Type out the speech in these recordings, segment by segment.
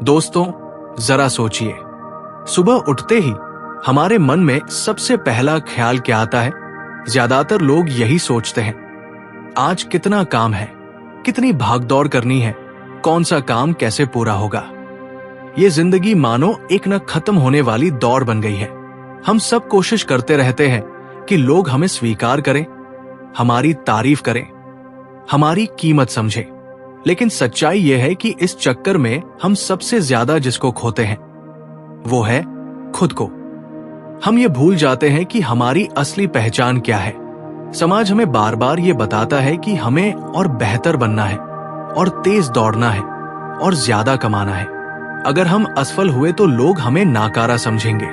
दोस्तों, जरा सोचिए, सुबह उठते ही हमारे मन में सबसे पहला ख्याल क्या आता है? ज्यादातर लोग यही सोचते हैं, आज कितना काम है, कितनी भागदौड़ करनी है, कौन सा काम कैसे पूरा होगा। ये जिंदगी मानो एक न खत्म होने वाली दौड़ बन गई है। हम सब कोशिश करते रहते हैं कि लोग हमें स्वीकार करें, हमारी तारीफ करें, हमारी कीमत समझें। लेकिन सच्चाई यह है कि इस चक्कर में हम सबसे ज्यादा जिसको खोते हैं वो है खुद को। हम ये भूल जाते हैं कि हमारी असली पहचान क्या है। समाज हमें बार बार ये बताता है कि हमें और बेहतर बनना है, और तेज दौड़ना है, और ज्यादा कमाना है। अगर हम असफल हुए तो लोग हमें नाकारा समझेंगे।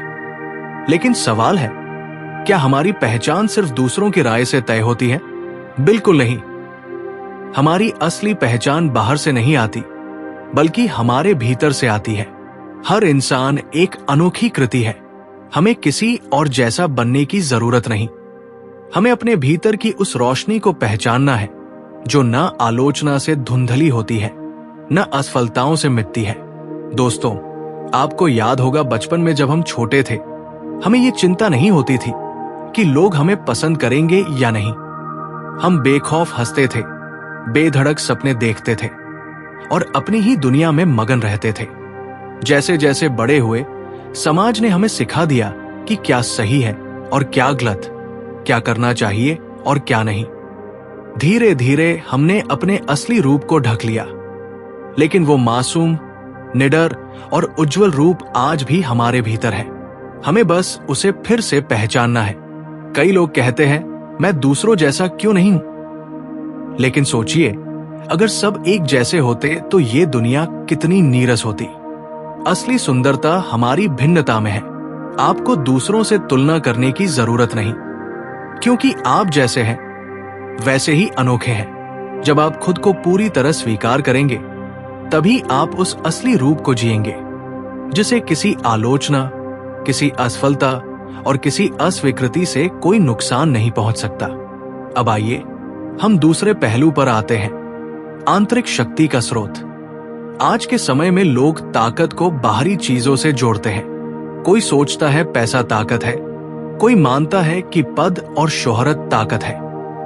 लेकिन सवाल है, क्या हमारी पहचान सिर्फ दूसरों की राय से तय होती है? बिल्कुल नहीं। हमारी असली पहचान बाहर से नहीं आती, बल्कि हमारे भीतर से आती है। हर इंसान एक अनोखी कृति है। हमें किसी और जैसा बनने की जरूरत नहीं। हमें अपने भीतर की उस रोशनी को पहचानना है जो न आलोचना से धुंधली होती है, न असफलताओं से मिटती है। दोस्तों, आपको याद होगा बचपन में जब हम छोटे थे, हमें ये चिंता नहीं होती थी कि लोग हमें पसंद करेंगे या नहीं। हम बेखौफ हंसते थे, बेधड़क सपने देखते थे और अपनी ही दुनिया में मगन रहते थे। जैसे जैसे बड़े हुए, समाज ने हमें सिखा दिया कि क्या सही है और क्या गलत, क्या करना चाहिए और क्या नहीं। धीरे धीरे हमने अपने असली रूप को ढक लिया, लेकिन वो मासूम, निडर और उज्जवल रूप आज भी हमारे भीतर है। हमें बस उसे फिर से पहचानना है। कई लोग कहते हैं, मैं दूसरों जैसा क्यों नहीं हूं? लेकिन सोचिए, अगर सब एक जैसे होते तो ये दुनिया कितनी नीरस होती। असली सुंदरता हमारी भिन्नता में है। आपको दूसरों से तुलना करने की जरूरत नहीं, क्योंकि आप जैसे हैं वैसे ही अनोखे हैं। जब आप खुद को पूरी तरह स्वीकार करेंगे, तभी आप उस असली रूप को जिएंगे जिसे किसी आलोचना, किसी असफलता और किसी अस्वीकृति से कोई नुकसान नहीं पहुंच सकता। अब आइए हम दूसरे पहलू पर आते हैं, आंतरिक शक्ति का स्रोत। आज के समय में लोग ताकत को बाहरी चीजों से जोड़ते हैं। कोई सोचता है पैसा ताकत है, कोई मानता है कि पद और शोहरत ताकत है,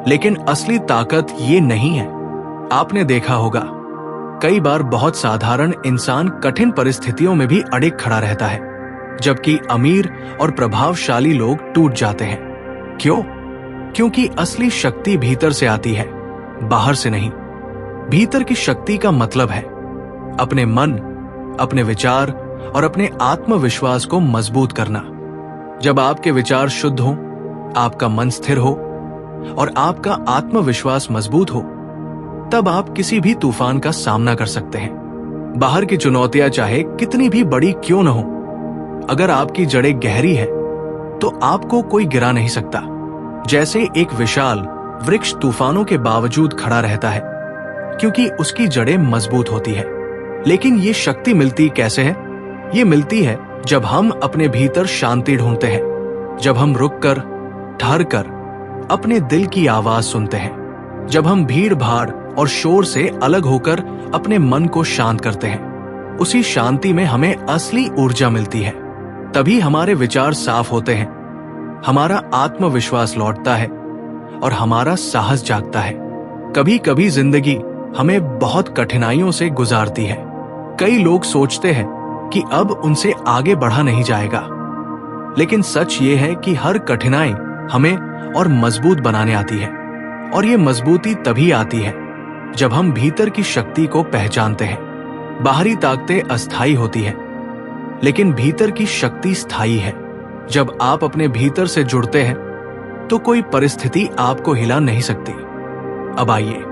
लेकिन असली ताकत ये नहीं है। आपने देखा होगा, कई बार बहुत साधारण इंसान कठिन परिस्थितियों में भी अड़िग खड़ा रहता है, जबकि अमीर और प्रभावशाली लोग टूट जाते हैं। क्यों? क्योंकि असली शक्ति भीतर से आती है, बाहर से नहीं। भीतर की शक्ति का मतलब है अपने मन, अपने विचार और अपने आत्मविश्वास को मजबूत करना। जब आपके विचार शुद्ध हो, आपका मन स्थिर हो और आपका आत्मविश्वास मजबूत हो, तब आप किसी भी तूफान का सामना कर सकते हैं। बाहर की चुनौतियां चाहे कितनी भी बड़ी क्यों न हो, अगर आपकी जड़ें गहरी है तो आपको कोई गिरा नहीं सकता। जैसे एक विशाल वृक्ष तूफानों के बावजूद खड़ा रहता है, क्योंकि उसकी जड़ें मजबूत होती है। लेकिन ये शक्ति मिलती कैसे है? ये मिलती है जब हम अपने भीतर शांति ढूंढते हैं, जब हम रुककर, ठहरकर अपने दिल की आवाज सुनते हैं, जब हम भीड़ भाड़ और शोर से अलग होकर अपने मन को शांत करते हैं। उसी शांति में हमें असली ऊर्जा मिलती है। तभी हमारे विचार साफ होते हैं, हमारा आत्मविश्वास लौटता है और हमारा साहस जागता है। कभी कभी जिंदगी हमें बहुत कठिनाइयों से गुजारती है। कई लोग सोचते हैं कि अब उनसे आगे बढ़ा नहीं जाएगा, लेकिन सच ये है कि हर कठिनाई हमें और मजबूत बनाने आती है। और ये मजबूती तभी आती है जब हम भीतर की शक्ति को पहचानते हैं। बाहरी ताकतें अस्थायी होती है, लेकिन भीतर की शक्ति स्थायी है। जब आप अपने भीतर से जुड़ते हैं तो कोई परिस्थिति आपको हिला नहीं सकती। अब आइए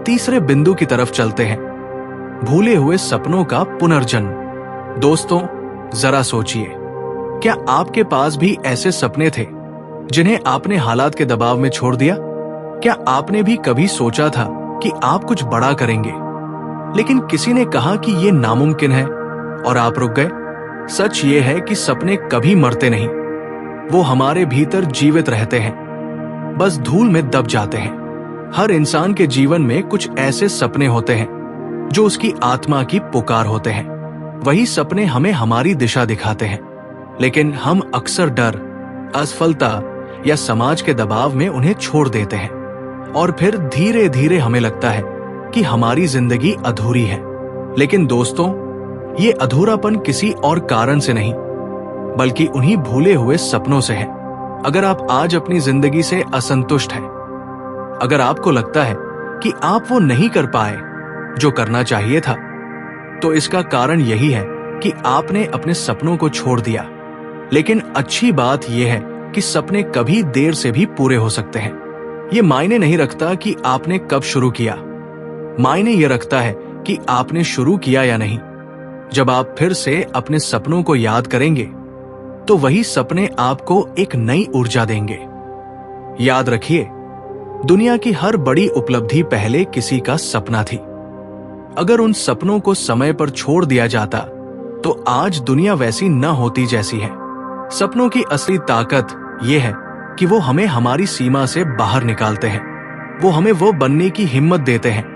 तीसरे बिंदु की तरफ चलते हैं, भूले हुए सपनों का पुनर्जन्म। दोस्तों, जरा सोचिए, क्या आपके पास भी ऐसे सपने थे जिन्हें आपने हालात के दबाव में छोड़ दिया? क्या आपने भी कभी सोचा था कि आप कुछ बड़ा करेंगे, लेकिन किसी ने कहा कि यह नामुमकिन है और आप रुक गए? सच ये है कि सपने कभी मरते नहीं, वो हमारे भीतर जीवित रहते हैं, बस धूल में दब जाते हैं। हर इंसान के जीवन में कुछ ऐसे सपने होते हैं जो उसकी आत्मा की पुकार होते हैं। वही सपने हमें हमारी दिशा दिखाते हैं, लेकिन हम अक्सर डर, असफलता या समाज के दबाव में उन्हें छोड़ देते हैं और फिर धीरे धीरे हमें लगता है कि हमारी जिंदगी अधूरी है। लेकिन दोस्तों, ये अधूरापन किसी और कारण से नहीं, बल्कि उन्हीं भूले हुए सपनों से है। अगर आप आज अपनी जिंदगी से असंतुष्ट हैं, अगर आपको लगता है कि आप वो नहीं कर पाए जो करना चाहिए था, तो इसका कारण यही है कि आपने अपने सपनों को छोड़ दिया। लेकिन अच्छी बात यह है कि सपने कभी देर से भी पूरे हो सकते हैं। ये मायने नहीं रखता कि आपने कब शुरू किया, मायने ये रखता है कि आपने शुरू किया या नहीं। जब आप फिर से अपने सपनों को याद करेंगे, तो वही सपने आपको एक नई ऊर्जा देंगे। याद रखिए, दुनिया की हर बड़ी उपलब्धि पहले किसी का सपना थी। अगर उन सपनों को समय पर छोड़ दिया जाता, तो आज दुनिया वैसी न होती जैसी है। सपनों की असली ताकत यह है कि वो हमें हमारी सीमा से बाहर निकालते हैं। वो हमें वो बनने की हिम्मत देते हैं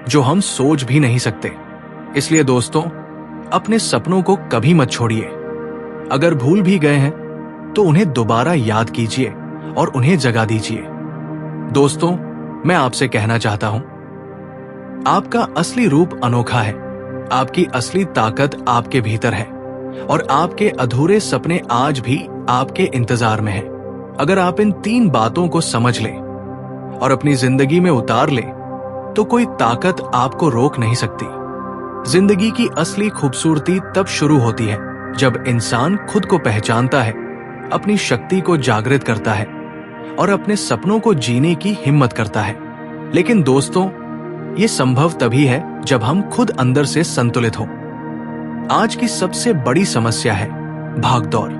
जो हम सोच भी नहीं सकते। इसलिए दोस्तों, अपने सपनों को कभी मत छोड़िए। अगर भूल भी गए हैं, तो उन्हें दोबारा याद कीजिए और उन्हें जगा दीजिए। दोस्तों, मैं आपसे कहना चाहता हूं, आपका असली रूप अनोखा है। आपकी असली ताकत आपके भीतर है और आपके अधूरे सपने आज भी आपके इंतजार में हैं। अगर आप इन 3 बातों को समझ लें और अपनी जिंदगी में उतार लें, तो कोई ताकत आपको रोक नहीं सकती। जिंदगी की असली खूबसूरती तब शुरू होती है जब इंसान खुद को पहचानता है, अपनी शक्ति को जागृत करता है और अपने सपनों को जीने की हिम्मत करता है। लेकिन दोस्तों, ये संभव तभी है जब हम खुद अंदर से संतुलित हों। आज की सबसे बड़ी समस्या है भागदौड़।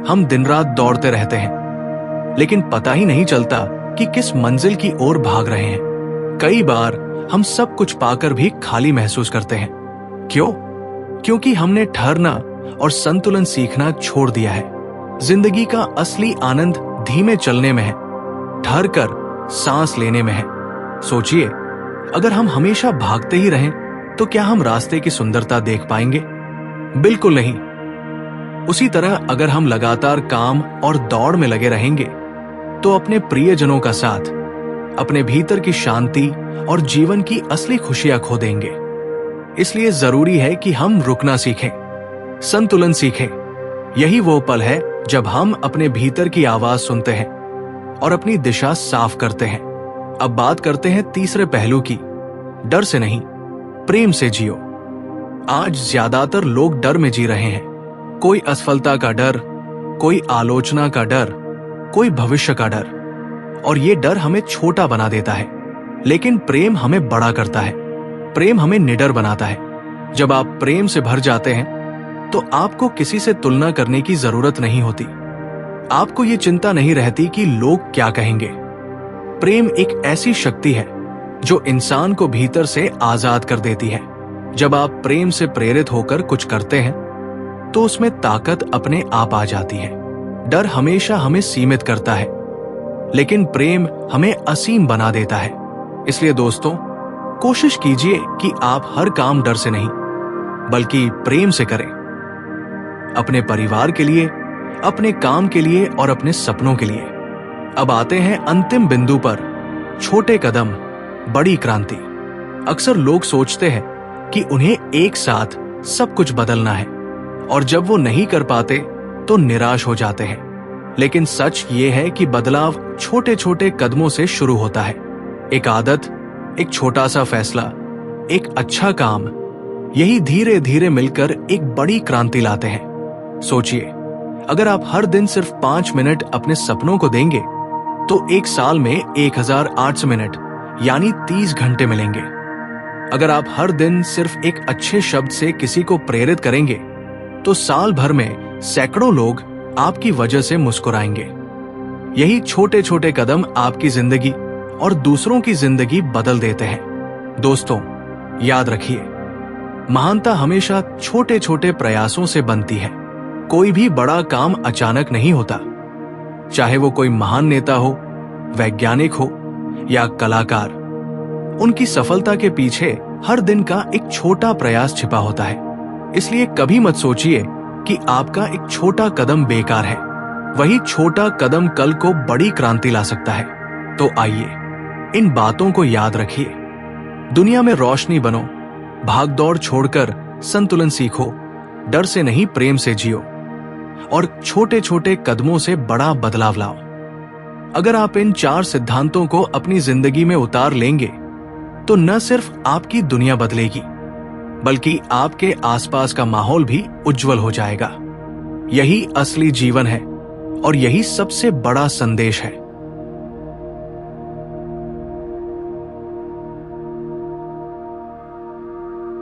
हम दिन रात दौड़ते रहते हैं, लेकिन पता ही नहीं चलता कि किस मंजिल की ओर भाग रहे हैं। कई बार हम सब कुछ पाकर भी खाली महसूस करते हैं। क्यों? क्योंकि हमने ठहरना और संतुलन सीखना छोड़ दिया है। जिंदगी का असली आनंद धीमे चलने में है, ठहरकर सांस लेने में है। सोचिए, अगर हम हमेशा भागते ही रहें, तो क्या हम रास्ते की सुंदरता देख पाएंगे? बिल्कुल नहीं। उसी तरह अगर हम लगातार काम और दौड़ में लगे रहेंगे, तो अपने प्रियजनों का साथ, अपने भीतर की शांति और जीवन की असली खुशियां खो देंगे। इसलिए जरूरी है कि हम रुकना सीखें, संतुलन सीखें। यही वो पल है जब हम अपने भीतर की आवाज सुनते हैं और अपनी दिशा साफ करते हैं। अब बात करते हैं तीसरे पहलू की, डर से नहीं, प्रेम से जियो। आज ज्यादातर लोग डर में जी रहे हैं। कोई असफलता का डर, कोई आलोचना का डर, कोई भविष्य का डर। और ये डर हमें छोटा बना देता है, लेकिन प्रेम हमें बड़ा करता है। प्रेम हमें निडर बनाता है। जब आप प्रेम से भर जाते हैं, तो आपको किसी से तुलना करने की जरूरत नहीं होती। आपको ये चिंता नहीं रहती कि लोग क्या कहेंगे। प्रेम एक ऐसी शक्ति है जो इंसान को भीतर से आजाद कर देती है। जब आप प्रेम से प्रेरित होकर कुछ करते हैं, तो उसमें ताकत अपने आप आ जाती है। डर हमेशा हमें सीमित करता है, लेकिन प्रेम हमें असीम बना देता है। इसलिए दोस्तों, कोशिश कीजिए कि आप हर काम डर से नहीं, बल्कि प्रेम से करें। अपने परिवार के लिए, अपने काम के लिए और अपने सपनों के लिए। अब आते हैं अंतिम बिंदु पर, छोटे कदम, बड़ी क्रांति। अक्सर लोग सोचते हैं कि उन्हें एक साथ सब कुछ बदलना है, और जब वो नहीं कर पाते तो निराश हो जाते हैं। लेकिन सच ये है कि बदलाव छोटे छोटे कदमों से शुरू होता है। एक आदत, एक छोटा सा फैसला, एक अच्छा काम, यही धीरे धीरे मिलकर एक बड़ी क्रांति लाते हैं। सोचिए, अगर आप हर दिन सिर्फ 5 मिनट अपने सपनों को देंगे, तो एक साल में 1800 मिनट यानी 30 घंटे मिलेंगे। अगर आप हर दिन सिर्फ एक अच्छे शब्द से किसी को प्रेरित करेंगे, तो साल भर में सैकड़ों लोग आपकी वजह से मुस्कुराएंगे। यही छोटे छोटे कदम आपकी जिंदगी और दूसरों की जिंदगी बदल देते हैं। दोस्तों, याद रखिए, महानता हमेशा छोटे छोटे प्रयासों से बनती है। कोई भी बड़ा काम अचानक नहीं होता। चाहे वो कोई महान नेता हो, वैज्ञानिक हो या कलाकार, उनकी सफलता के पीछे हर दिन का एक छोटा प्रयास छिपा होता है। इसलिए कभी मत सोचिए कि आपका एक छोटा कदम बेकार है। वही छोटा कदम कल को बड़ी क्रांति ला सकता है। तो आइए इन बातों को याद रखिए। दुनिया में रोशनी बनो, भागदौड़ छोड़कर संतुलन सीखो, डर से नहीं प्रेम से जियो और छोटे छोटे कदमों से बड़ा बदलाव लाओ। अगर आप इन 4 सिद्धांतों को अपनी जिंदगी में उतार लेंगे तो न सिर्फ आपकी दुनिया बदलेगी बल्कि आपके आसपास का माहौल भी उज्जवल हो जाएगा। यही असली जीवन है और यही सबसे बड़ा संदेश है।